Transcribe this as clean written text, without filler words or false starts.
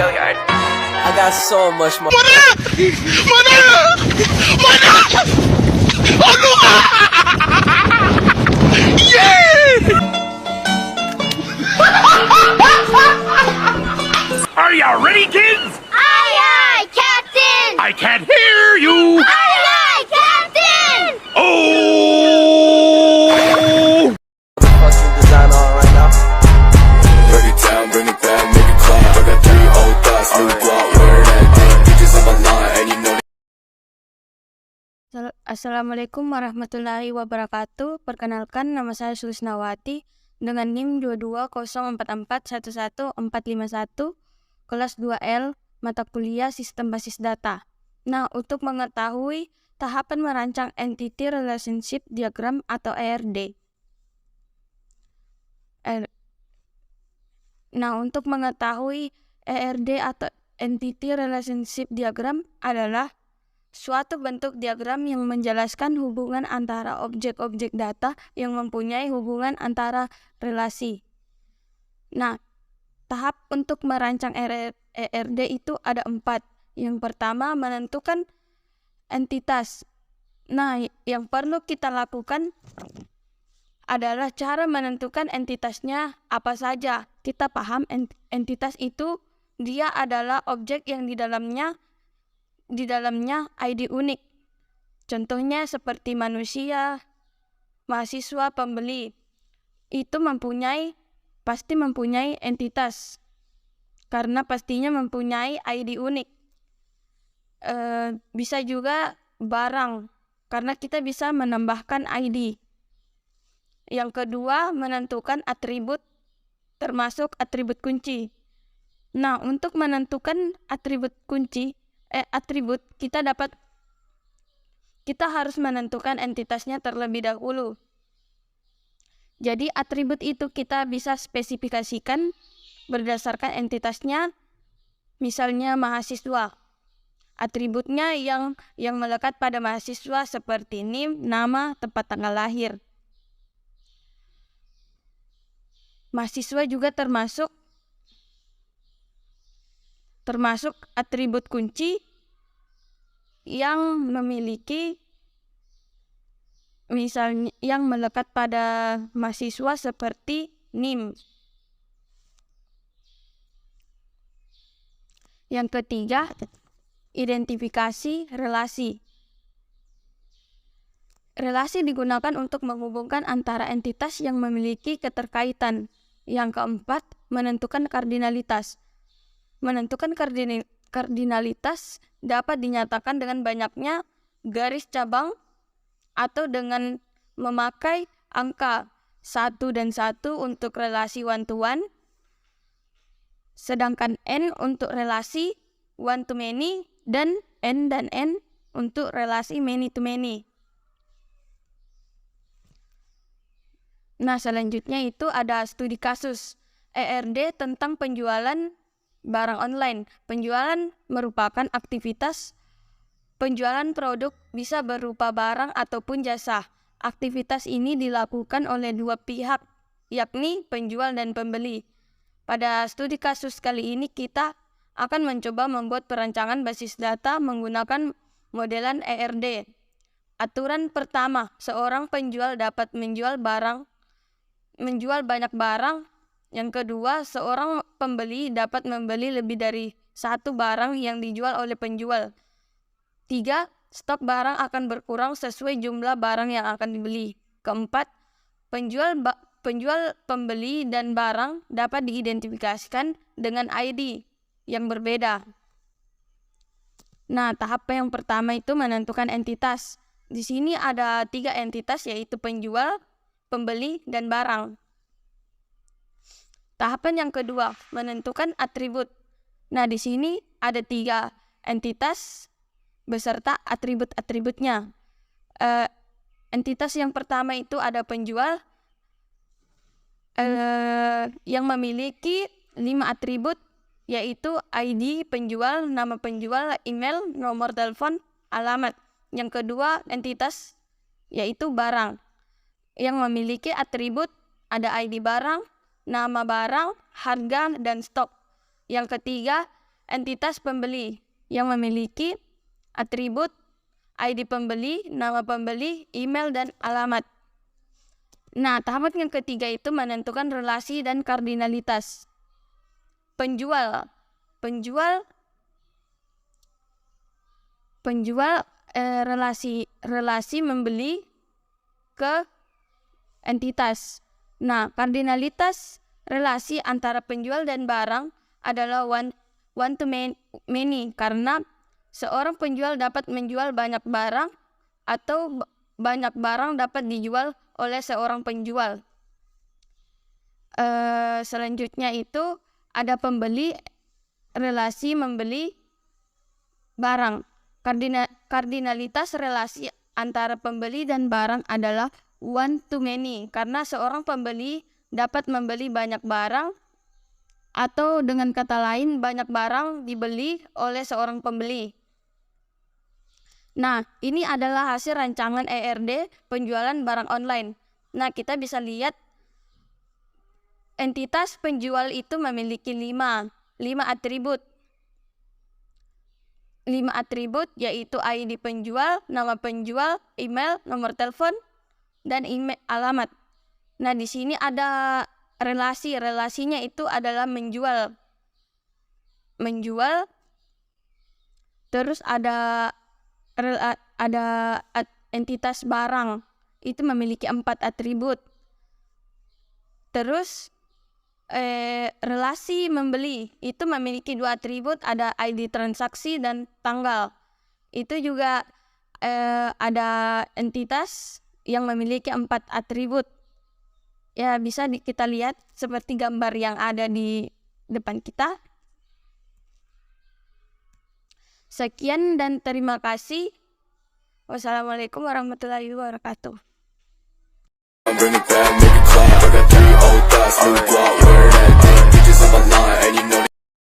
Gilliard. I got so much more. Are you ready, kids? Aye, aye, Captain! I can't hear you. Aye, aye, Captain! Oh! Fucking design on right now. Break it down, bring it back, make it clap. I got 3 old thoughts, new block, where that thing. Bitches on my line, and you know Assalamualaikum warahmatullahi wabarakatuh. Perkenalkan, nama saya Sulisnawati dengan NIM 22044111451, kelas 2L, mata kuliah Sistem Basis Data. Nah, untuk mengetahui tahapan merancang Entity Relationship Diagram atau ERD. Nah, untuk mengetahui ERD atau Entity Relationship Diagram adalah suatu bentuk diagram yang menjelaskan hubungan antara objek-objek data yang mempunyai hubungan antara relasi. Nah, tahap untuk merancang ERD itu ada 4. Yang pertama, menentukan entitas. Nah, yang perlu kita lakukan adalah cara menentukan entitasnya apa saja. Kita paham entitas itu dia adalah objek yang di dalamnya ID unik. Contohnya seperti manusia, mahasiswa, pembeli. Itu pasti mempunyai entitas. Karena pastinya mempunyai ID unik. Bisa juga barang, karena kita bisa menambahkan ID. Yang kedua, menentukan atribut, termasuk atribut kunci. Nah, untuk menentukan atribut kita harus menentukan entitasnya terlebih dahulu. Jadi atribut itu kita bisa spesifikasikan berdasarkan entitasnya. Misalnya mahasiswa, atributnya yang melekat pada mahasiswa seperti NIM, nama, tempat tanggal lahir. Mahasiswa juga termasuk atribut kunci yang memiliki, misalnya yang melekat pada mahasiswa seperti NIM. Yang ketiga, identifikasi relasi. Relasi digunakan untuk menghubungkan antara entitas yang memiliki keterkaitan. Yang keempat, menentukan kardinalitas. Menentukan kardinalitas dapat dinyatakan dengan banyaknya garis cabang atau dengan memakai angka 1 dan 1 untuk relasi one-to-one, sedangkan N untuk relasi one-to-many, dan N untuk relasi many-to-many. Nah, selanjutnya itu ada studi kasus ERD tentang penjualan barang online. Penjualan merupakan aktivitas penjualan produk, bisa berupa barang ataupun jasa. Aktivitas ini dilakukan oleh dua pihak, yakni penjual dan pembeli. Pada studi kasus kali ini kita akan mencoba membuat perancangan basis data menggunakan modelan ERD. Aturan pertama, seorang penjual dapat menjual banyak barang. Yang kedua, seorang pembeli dapat membeli lebih dari satu barang yang dijual oleh penjual. 3. Stok barang akan berkurang sesuai jumlah barang yang akan dibeli. Keempat, penjual, pembeli, dan barang dapat diidentifikasikan dengan ID yang berbeda. Nah, tahap yang pertama itu menentukan entitas. Di sini ada 3 entitas, yaitu penjual, pembeli, dan barang. Tahapan yang kedua, menentukan atribut. Nah, di sini ada 3 entitas beserta atribut-atributnya. Entitas yang pertama itu ada penjual yang memiliki 5 atribut, yaitu ID penjual, nama penjual, email, nomor telepon, alamat. Yang kedua entitas yaitu barang yang memiliki atribut ada ID barang, nama barang, harga, dan stok. Yang ketiga entitas pembeli yang memiliki atribut ID pembeli, nama pembeli, email, dan alamat. Nah, tahapan yang ketiga itu menentukan relasi dan kardinalitas. Penjual relasi membeli ke entitas. Nah, kardinalitas relasi antara penjual dan barang adalah one to many karena seorang penjual dapat menjual banyak barang atau banyak barang dapat dijual oleh seorang penjual. Selanjutnya itu ada pembeli, relasi membeli barang. Kardinalitas relasi antara pembeli dan barang adalah one to many karena seorang pembeli dapat membeli banyak barang atau dengan kata lain banyak barang dibeli oleh seorang pembeli. Nah, ini adalah hasil rancangan ERD penjualan barang online. Nah, kita bisa lihat entitas penjual itu memiliki 5 atribut. 5 atribut yaitu ID penjual, nama penjual, email, nomor telepon, dan email alamat. Nah, di sini ada relasinya itu adalah menjual. Terus ada entitas barang itu memiliki 4 atribut. Terus relasi membeli itu memiliki 2 atribut, ada ID transaksi dan tanggal. Itu juga ada entitas yang memiliki 4 atribut. Ya, bisa kita lihat seperti gambar yang ada di depan kita. Sekian dan terima kasih. Wassalamualaikum warahmatullahi wabarakatuh. Bring it back, make it clap. I got 3 old thoughts, new guap.